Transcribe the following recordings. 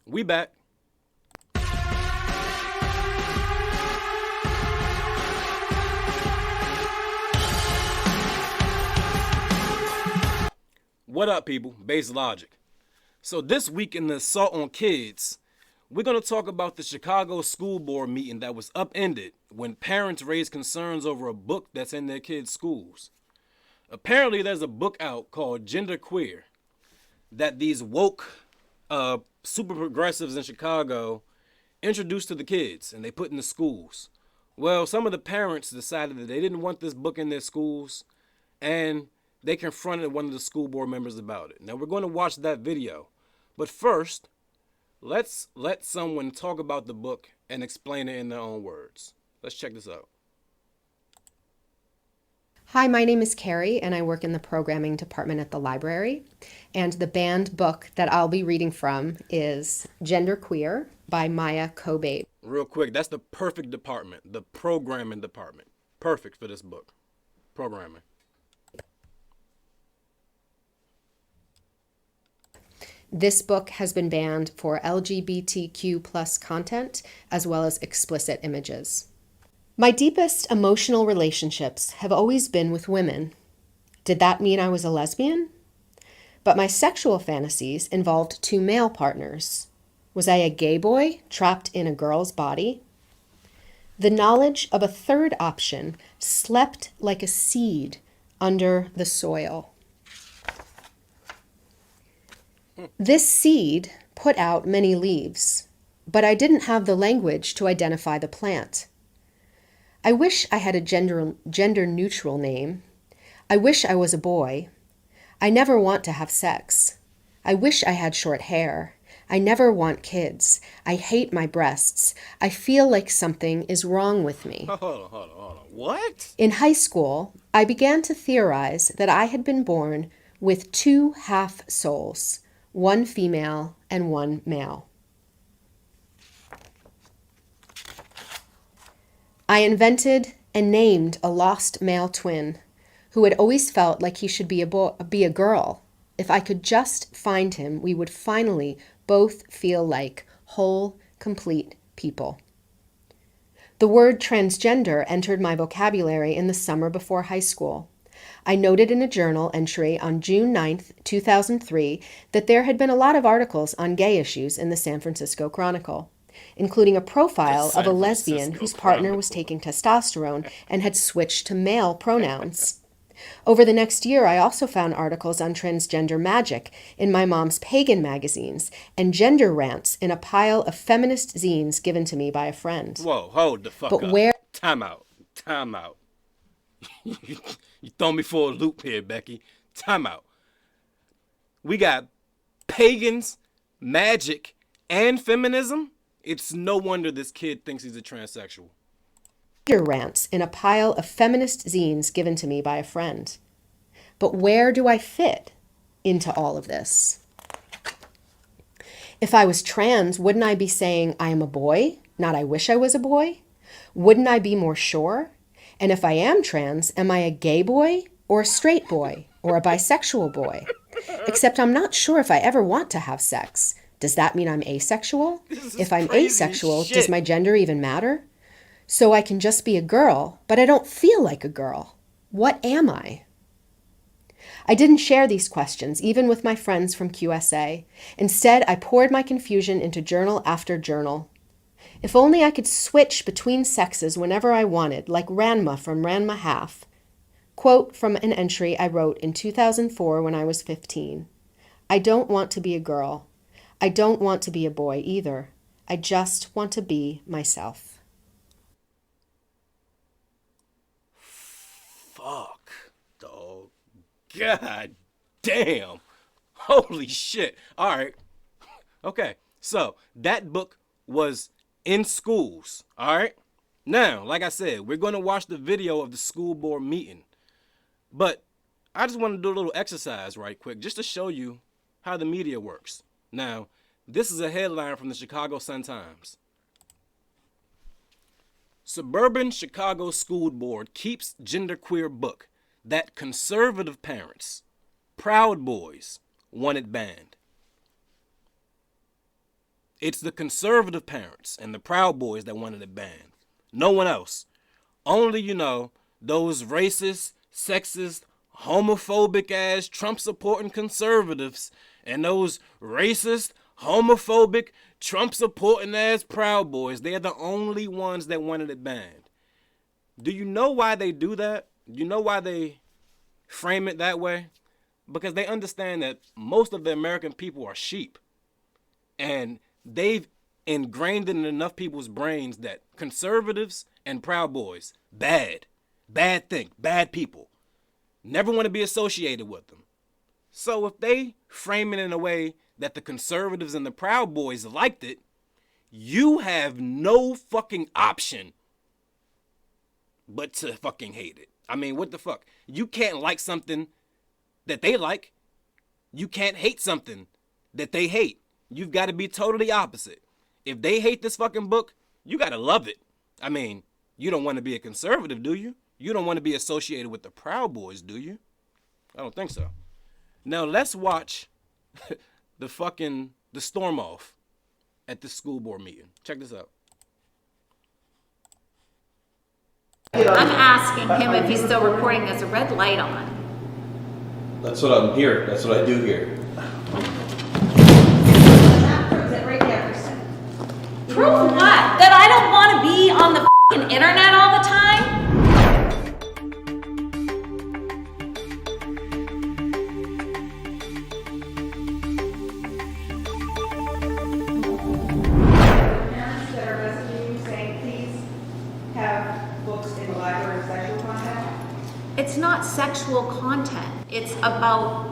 We back. What up, people? Base Logic. So this week in the Assault on Kids, we're going to talk about the Chicago School Board meeting that was upended when parents raised concerns over a book that's in their kids' schools. Apparently, there's a book out called Gender Queer that these woke, super progressives in Chicago introduced to the kids and they put in the schools. Well, some of the parents decided that they didn't want this book in their schools, and they confronted one of the school board members about it. Now, we're going to watch that video. But first, let's let someone talk about the book and explain it in their own words. Let's check this out. Hi, my name is Carrie, and I work in the programming department at the library. And the banned book that I'll be reading from is Gender Queer by Maya Kobe. Real quick, that's the perfect department, the programming department. Perfect for this book. Programming. This book has been banned for LGBTQ plus content as well as explicit images. My deepest emotional relationships have always been with women. Did that mean I was a lesbian? But my sexual fantasies involved two male partners. Was I a gay boy trapped in a girl's body? The knowledge of a third option slept like a seed under the soil. This seed put out many leaves, but I didn't have the language to identify the plant. I wish I had a gender-neutral name. I wish I was a boy. I never want to have sex. I wish I had short hair. I never want kids. I hate my breasts. I feel like something is wrong with me. Hold on. What? In high school, I began to theorize that I had been born with two half souls, one female and one male. I invented and named a lost male twin who had always felt like he should be a girl. If I could just find him, we would finally both feel like whole, complete people. The word transgender entered my vocabulary in the summer before high school. I noted in a journal entry on June 9th, 2003, that there had been a lot of articles on gay issues in the San Francisco Chronicle, including a profile of a lesbian whose partner was taking testosterone and had switched to male pronouns. Over the next year, I also found articles on transgender magic in my mom's pagan magazines and gender rants in a pile of feminist zines given to me by a friend. Whoa, hold the fuck up. Time out. You throw me for a loop here, Becky. Time out. We got pagans, magic, and feminism? It's no wonder this kid thinks he's a transsexual. Rants in a pile of feminist zines given to me by a friend. But where do I fit into all of this? If I was trans, wouldn't I be saying I am a boy, not I wish I was a boy? Wouldn't I be more sure? And if I am trans, am I a gay boy or a straight boy or a bisexual boy? Except I'm not sure if I ever want to have sex. Does that mean I'm asexual? If I'm asexual, does my gender even matter? So I can just be a girl, but I don't feel like a girl. What am I? I didn't share these questions, even with my friends from QSA. Instead, I poured my confusion into journal after journal. If only I could switch between sexes whenever I wanted, like Ranma from Ranma Half. Quote from an entry I wrote in 2004 when I was 15. I don't want to be a girl. I don't want to be a boy either. I just want to be myself. Fuck, dog. God damn. Holy shit. All right. Okay, so that book was in schools, all right? Now, like I said, we're going to watch the video of the school board meeting. But I just want to do a little exercise right quick just to show you how the media works. Now, this is a headline from the Chicago Sun-Times. Suburban Chicago School Board keeps genderqueer book that conservative parents, Proud Boys, wanted banned. It's the conservative parents and the Proud Boys that wanted it banned. No one else. Only, those racist, sexist, homophobic ass Trump supporting conservatives and those racist, homophobic, Trump supporting ass Proud Boys. They're the only ones that wanted it banned. Do you know why they do that? Do you know why they frame it that way? Because they understand that most of the American people are sheep. And they've ingrained it in enough people's brains that conservatives and Proud Boys, bad thing, bad people. Never want to be associated with them. So if they frame it in a way that the conservatives and the Proud Boys liked it, you have no fucking option but to fucking hate it. I mean, what the fuck? You can't like something that they like. You can't hate something that they hate. You've got to be totally opposite. If they hate this fucking book, you got to love it. I mean, you don't want to be a conservative, do you? You don't want to be associated with the Proud Boys, do you? I don't think so. Now let's watch the storm off at the school board meeting. Check this out. I'm asking him if he's still recording. There's a red light on. That's what I'm here. That's what I do here. That proves it right there, Kristen. Prove what? That I don't want to be on the f***ing internet all the time? Parents that are messaging you saying, please have books in the library of sexual content. It's not sexual content. It's about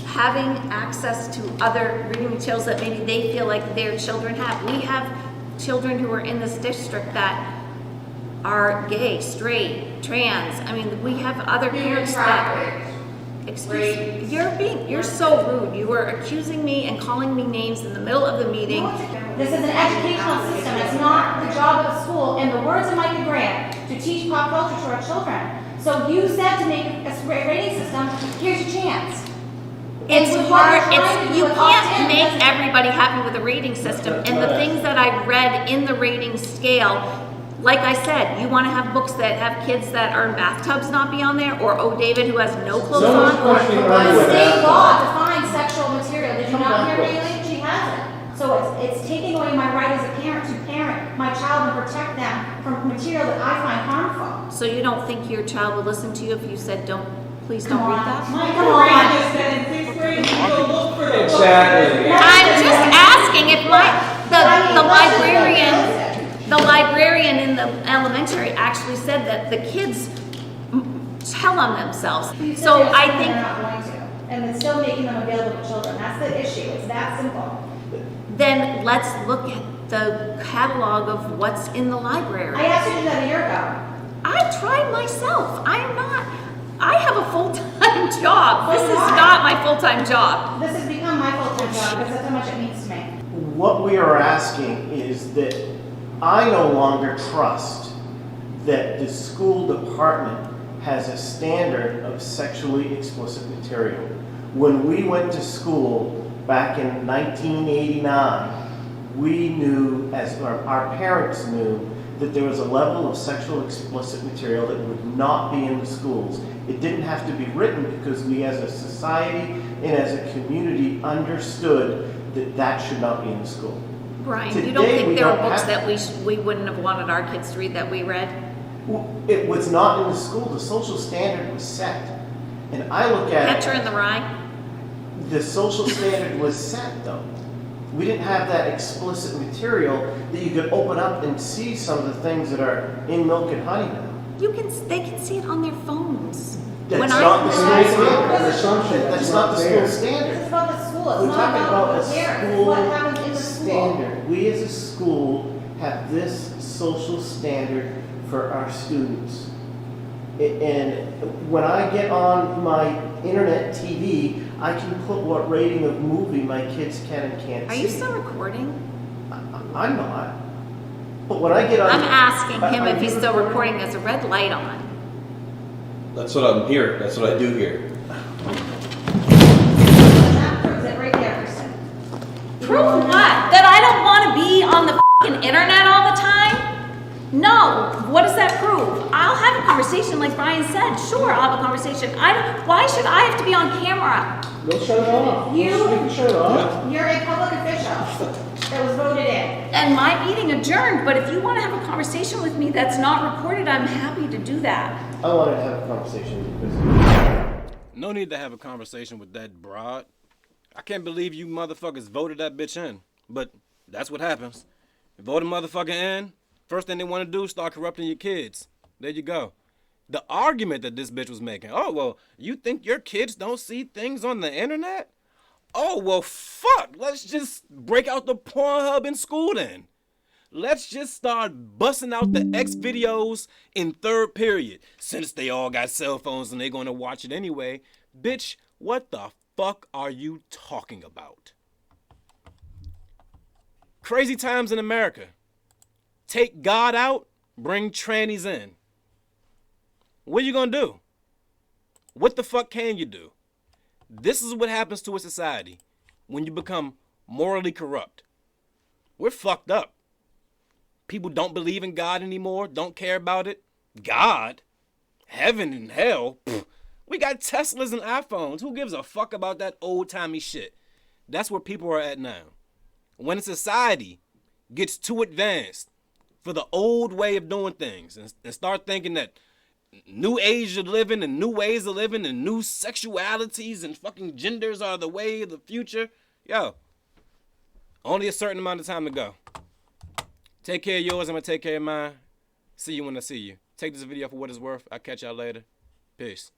having access to other reading materials that maybe they feel like their children have. We have children who are in this district that are gay, straight, trans. I mean, we have other parents that... Excuse me, you're so rude. You were accusing me and calling me names in the middle of the meeting. This is an educational system. It's not the job of school, in the words of Micah Grant, to teach pop culture to our children. So you said to make a rating system, here's your chance. It's hard. You can't make everybody happy with a rating system. And the things that I read in the rating scale, like I said, you want to have books that have kids that are in bathtubs not be on there, or Oh David who has no clothes on. State law defines sexual material. Did you not hear Bailey? She has it. So it's taking away my right as a parent to parent my child and protect them from material that I find harmful. So you don't think your child will listen to you if you said please don't read that? Come on. Just said in sixth grade, you go look for the Exactly. I'm just asking if the librarian in the elementary actually said that the kids tell on themselves. So I think they're not going to, and it's still making them available to children. That's the issue. It's that simple. then let's look at the catalog of what's in the library. I asked you to do that a year ago. I tried myself. I have a full-time job. This is not my full-time job. This has become my full-time job because that's how much it means to me. What we are asking is that I no longer trust that the school department has a standard of sexually explicit material. When we went to school back in 1989, we knew, as our parents knew, that there was a level of sexual explicit material that would not be in the schools. It didn't have to be written because we as a society and as a community understood that that should not be in the school. Brian, Today, you don't think we there are don't books have- that we wouldn't have wanted our kids to read that we read? It was not in the school. The social standard was set. And I look at Catcher in the Rye? the social standard was set though. We didn't have that explicit material that you could open up and see some of the things that are in Milk and Honey now. They can see it on their phones. That's not the school standard. That's not the school This standard. is about the school. It's We're not talking about about a the parents. It's what happens in school the school. standard. We as a school have this social standard for our students. And when I get on my internet TV, I can put what rating of movie my kids can and can't Are see. you still recording? I'm not. But when I get on... I'm asking him Are if he's you still recording? recording. There's a red light on. That's what I'm here. That's what I do here. That proves it right there, Kristen. Prove what? That I don't conversation, like Brian said, sure, I'll have a conversation. Why should I have to be on camera? We'll shut it off. You- We can shut it off. You're a public official that was voted in. And my meeting adjourned, but if you want to have a conversation with me that's not recorded, I'm happy to do that. I wanted to have a conversation with you. No need to have a conversation with that broad. I can't believe you motherfuckers voted that bitch in. But that's what happens. You vote a motherfucker in, first thing they want to do is start corrupting your kids. There you go. The argument that this bitch was making, oh, well, you think your kids don't see things on the internet? Oh, well, fuck. Let's just break out the Pornhub in school then. Let's just start busting out the X videos in third period. Since they all got cell phones and they're going to watch it anyway. Bitch, what the fuck are you talking about? Crazy times in America. Take God out, bring trannies in. What are you gonna do? What the fuck can you do? This is what happens to a society when you become morally corrupt. We're fucked up. People don't believe in God anymore, don't care about it. God? Heaven and hell? Pfft. We got Teslas and iPhones. Who gives a fuck about that old-timey shit? That's where people are at now. When a society gets too advanced for the old way of doing things and start thinking that new age of living and new ways of living and new sexualities and fucking genders are the way of the future, yo, only a certain amount of time to go. Take care of yours, I'm gonna take care of mine. See you when I see you. Take this video for what it's worth. I'll catch y'all later. Peace.